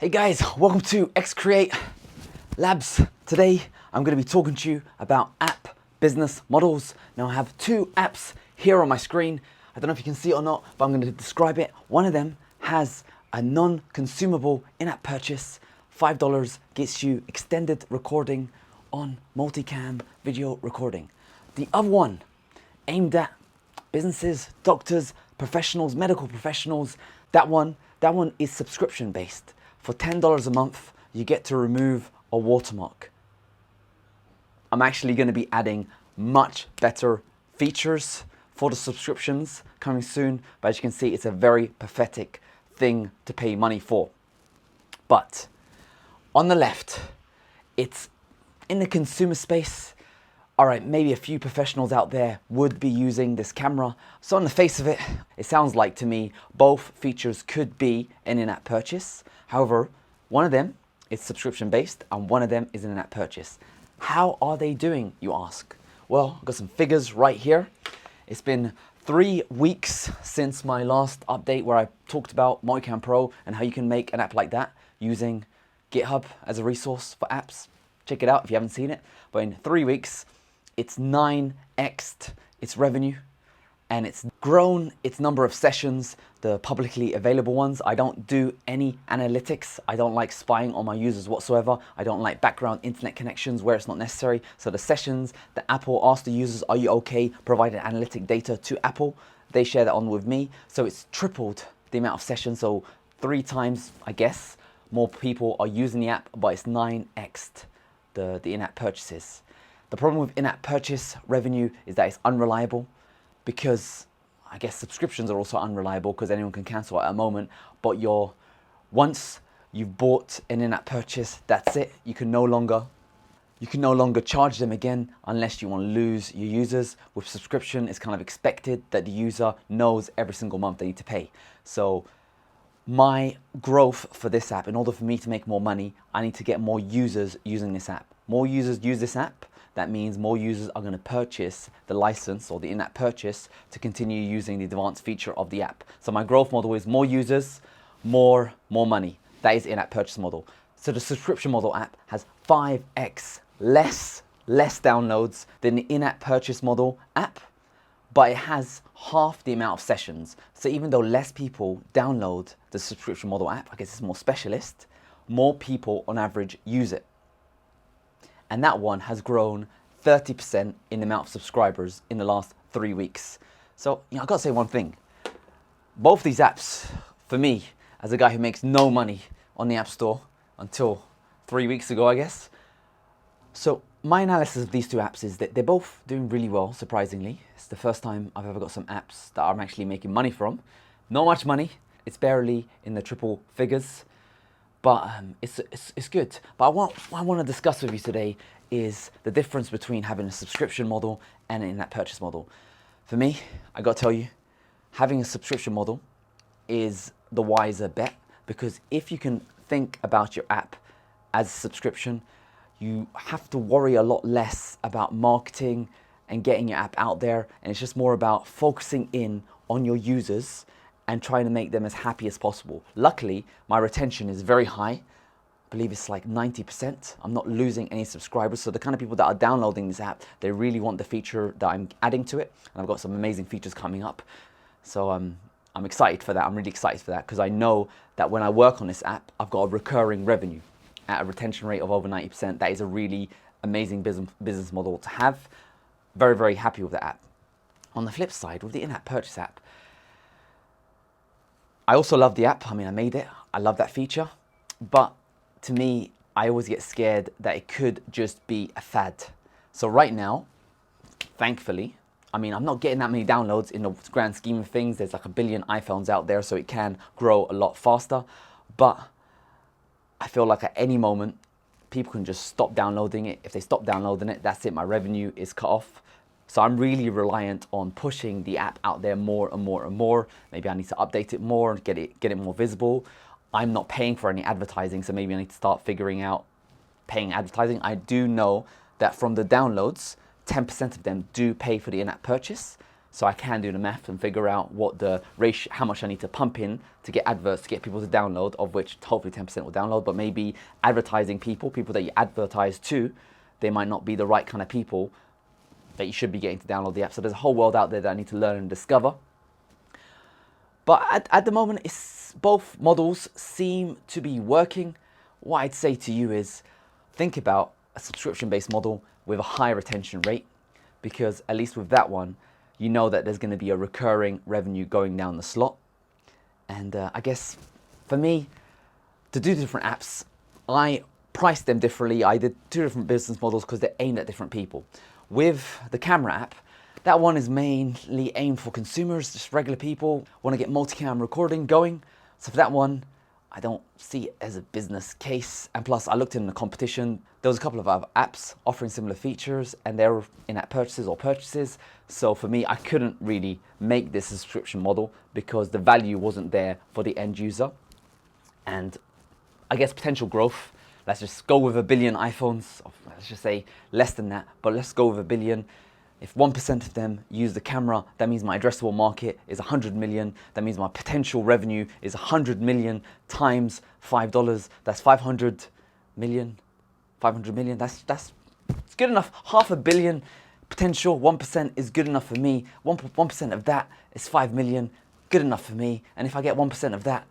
Hey guys, welcome to X-Create Labs. Today I'm going to be talking to you about app business models. Now I have two apps here on my screen. I don't know if you can see it or not, but I'm going to describe it. One of them has a non-consumable in-app purchase. $5 gets you extended recording on multicam video recording. The other one aimed at businesses, doctors, professionals, medical professionals. That one is subscription based. For $10 a month, you get to remove a watermark. I'm actually going to be adding much better features for the subscriptions coming soon, but as you can see, it's a very pathetic thing to pay money for. But on the left, it's in the consumer space. All right, maybe a few professionals out there would be using this camera. So on the face of it, it sounds like to me both features could be an in-app purchase. However, one of them is subscription based and one of them is an in-app purchase. How are they doing, you ask? Well, I've got some figures right here. It's been 3 weeks since my last update where I talked about Multicam Pro and how you can make an app like that using GitHub as a resource for apps. Check it out if you haven't seen it. But in 3 weeks, it's 9x'd its revenue and it's grown its number of sessions, the publicly available ones. I don't do any analytics. I don't like spying on my users whatsoever. I don't like background internet connections where it's not necessary. So the sessions that Apple asks the users, are you okay, providing analytic data to Apple, they share that on with me. So it's tripled the amount of sessions. So 3 times, I guess, more people are using the app, but it's 9x'd the in-app purchases. The problem with in-app purchase revenue is that it's unreliable because I guess subscriptions are also unreliable because anyone can cancel at a moment, but once you've bought an in-app purchase, that's it. You can no longer charge them again unless you want to lose your users. With subscription, it's kind of expected that the user knows every single month they need to pay. So my growth for this app, in order for me to make more money, I need to get more users using this app. More users use this app. That means more users are going to purchase the license or the in-app purchase to continue using the advanced feature of the app. So my growth model is more users, more money. That is in-app purchase model. So the subscription model app has 5x less downloads than the in-app purchase model app, but it has half the amount of sessions. So even though less people download the subscription model app, I guess it's more specialist, more people on average use it. And that one has grown 30% in the amount of subscribers in the last 3 weeks. So, I've got to say one thing. Both these apps, for me, as a guy who makes no money on the App Store until 3 weeks ago, I guess. So my analysis of these two apps is that they're both doing really well, surprisingly. It's the first time I've ever got some apps that I'm actually making money from. Not much money. It's barely in the triple figures. But it's good. But what I want to discuss with you today is the difference between having a subscription model and an in-app purchase model. For me, I got to tell you, having a subscription model is the wiser bet, because if you can think about your app as a subscription, you have to worry a lot less about marketing and getting your app out there, and it's just more about focusing in on your users and trying to make them as happy as possible. Luckily, my retention is very high. I believe it's like 90%. I'm not losing any subscribers. So the kind of people that are downloading this app, they really want the feature that I'm adding to it. And I've got some amazing features coming up. So I'm excited for that. I'm really excited for that because I know that when I work on this app, I've got a recurring revenue at a retention rate of over 90%. That is a really amazing business model to have. Very, very happy with the app. On the flip side, with the in-app purchase app, I also love the app. I mean, I made it. I love that feature. But to me, I always get scared that it could just be a fad. So right now, thankfully, I mean, I'm not getting that many downloads in the grand scheme of things. There's like 1 billion iPhones out there, so it can grow a lot faster. But I feel like at any moment, people can just stop downloading it. If they stop downloading it, that's it. My revenue is cut off. So I'm really reliant on pushing the app out there more and more and more. Maybe I need to update it more and get it more visible. I'm not paying for any advertising, so maybe I need to start figuring out paying advertising. I do know that from the downloads, 10% of them do pay for the in-app purchase. So I can do the math and figure out what the ratio, how much I need to pump in to get adverts, to get people to download, of which hopefully 10% will download, but maybe advertising people that you advertise to, they might not be the right kind of people that you should be getting to download the app. So there's a whole world out there that I need to learn and discover. But at the moment, both models seem to be working. What I'd say to you is think about a subscription-based model with a high retention rate, because at least with that one, you know that there's going to be a recurring revenue going down the slot. And I guess for me, to do different apps, I priced them differently. I did 2 different business models because they're aimed at different people. With the camera app, that one is mainly aimed for consumers, just regular people, want to get multicam recording going. So for that one, I don't see it as a business case. And plus, I looked in the competition. There was a couple of other apps offering similar features, and they were in-app purchases or purchases. So for me, I couldn't really make this a subscription model because the value wasn't there for the end user. And I guess potential growth, let's just go with 1 billion iPhones. Let's just say less than that, but let's go with 1 billion. If 1% of them use the camera, that means my addressable market is 100 million. That means my potential revenue is 100 million times $5. That's 500 million. 500 million. That's it's good enough. 500 million potential. 1% is good enough for me. 1% of that is 5 million. Good enough for me. And if I get 1% of that,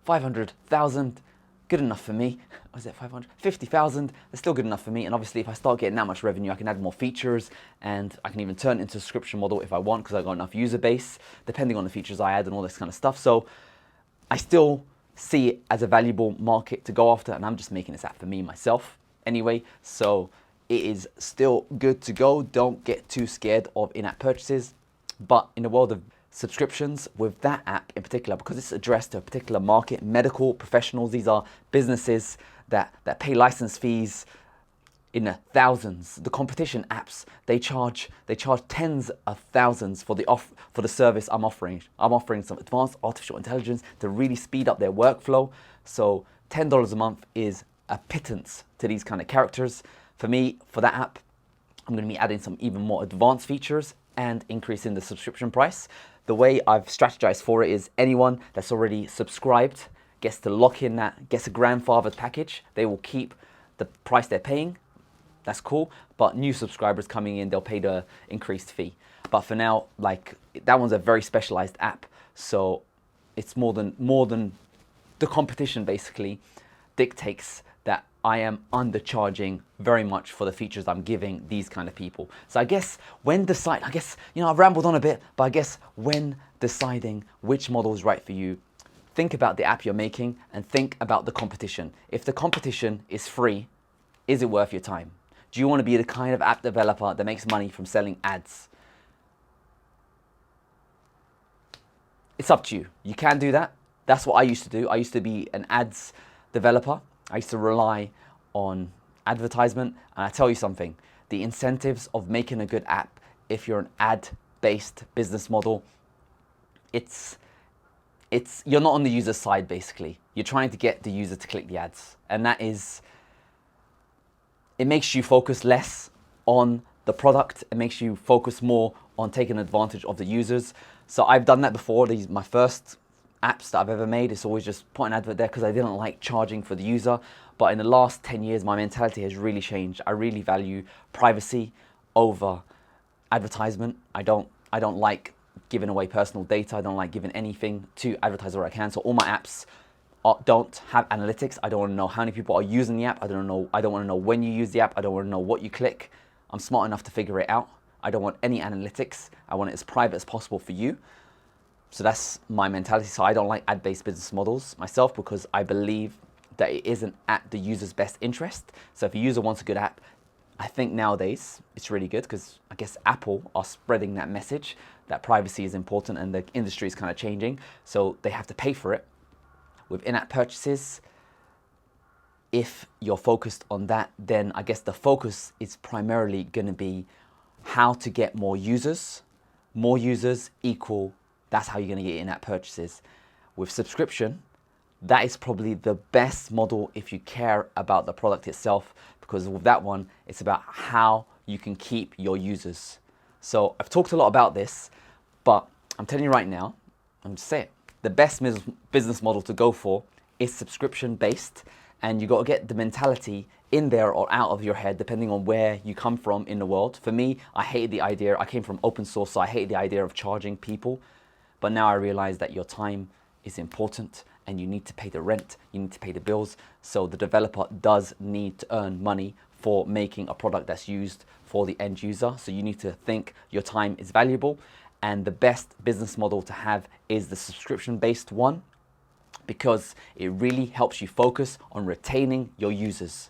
500,000. Good enough for me. Was it 500? 50,000, that's still good enough for me. And obviously if I start getting that much revenue, I can add more features, and I can even turn it into a subscription model if I want, because I've got enough user base, depending on the features I add and all this kind of stuff. So I still see it as a valuable market to go after, and I'm just making this app for me, myself, anyway. So it is still good to go. Don't get too scared of in-app purchases. But in the world of subscriptions, with that app in particular, because it's addressed to a particular market, medical professionals, these are businesses that pay license fees in the thousands. The competition apps, they charge tens of thousands for the service I'm offering. I'm offering some advanced artificial intelligence to really speed up their workflow. So $10 a month is a pittance to these kind of characters. For me, for that app, I'm going to be adding some even more advanced features and increasing the subscription price. The way I've strategized for it is anyone that's already subscribed gets to lock in that, gets a grandfathered package. They will keep the price they're paying. That's cool. But new subscribers coming in, they'll pay the increased fee. But for now, like, that one's a very specialized app. So it's more than the competition basically dictates that I am undercharging very much for the features I'm giving these kind of people. So I guess when I've rambled on a bit, but I guess when deciding which model is right for you, think about the app you're making and think about the competition. If the competition is free, is it worth your time? Do you want to be the kind of app developer that makes money from selling ads? It's up to you. You can do that. That's what I used to do. I used to be an ads developer. I used to rely on advertisement, and I tell you something, the incentives of making a good app, if you're an ad-based business model, you're not on the user side basically. You're trying to get the user to click the ads, and it makes you focus less on the product. It makes you focus more on taking advantage of the users. So I've done that before. These my first apps that I've ever made. It's always just put an advert there because I didn't like charging for the user. But in the last 10 years, my mentality has really changed. I really value privacy over advertisement. I don't like giving away personal data. I don't like giving anything to advertise where I can. So all my apps don't have analytics. I don't want to know how many people are using the app. I don't want to know when you use the app. I don't want to know what you click. I'm smart enough to figure it out. I don't want any analytics. I want it as private as possible for you. So that's my mentality. So I don't like ad-based business models myself because I believe that it isn't at the user's best interest. So if a user wants a good app, I think nowadays it's really good because I guess Apple are spreading that message that privacy is important and the industry is kind of changing. So they have to pay for it. With in-app purchases, if you're focused on that, then I guess the focus is primarily going to be how to get more users. More users equal, that's how you're going to get in-app purchases. With subscription, that is probably the best model if you care about the product itself, because with that one, it's about how you can keep your users. So I've talked a lot about this, But I'm telling you right now, I'm just saying, the best business model to go for is subscription based, and you got to get the mentality in there or out of your head depending on where you come from in the world. For me, I hated the idea. I came from open source, so I hated the idea of charging people. But now I realize that your time is important and you need to pay the rent, you need to pay the bills. So the developer does need to earn money for making a product that's used for the end user. So you need to think your time is valuable, and the best business model to have is the subscription-based one, because it really helps you focus on retaining your users.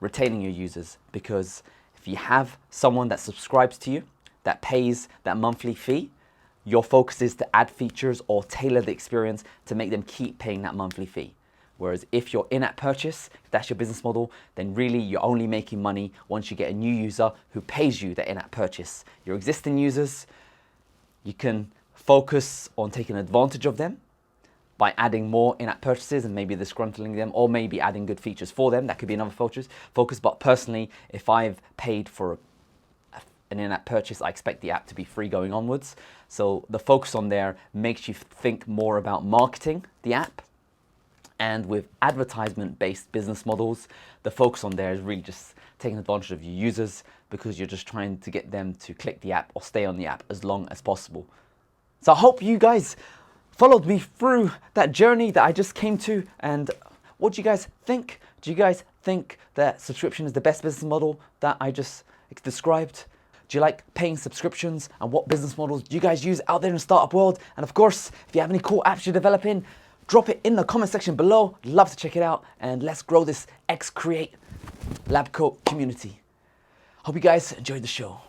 Retaining your users, because if you have someone that subscribes to you, that pays that monthly fee, your focus is to add features or tailor the experience to make them keep paying that monthly fee. Whereas if you're in-app purchase, if that's your business model, then really you're only making money once you get a new user who pays you the in-app purchase. Your existing users, you can focus on taking advantage of them by adding more in-app purchases and maybe disgruntling them, or maybe adding good features for them. That could be another focus. But personally, if I've paid for an in-app purchase, I expect the app to be free going onwards. So the focus on there makes you think more about marketing the app. And with advertisement-based business models, the focus on there is really just taking advantage of your users, because you're just trying to get them to click the app or stay on the app as long as possible. So I hope you guys followed me through that journey that I just came to. And what do you guys think? Do you guys think that subscription is the best business model that I just described? Do you like paying subscriptions? And what business models do you guys use out there in the startup world? And of course, if you have any cool apps you're developing, drop it in the comment section below. Love to check it out, and let's grow this X Create Lab Coat community. Hope you guys enjoyed the show.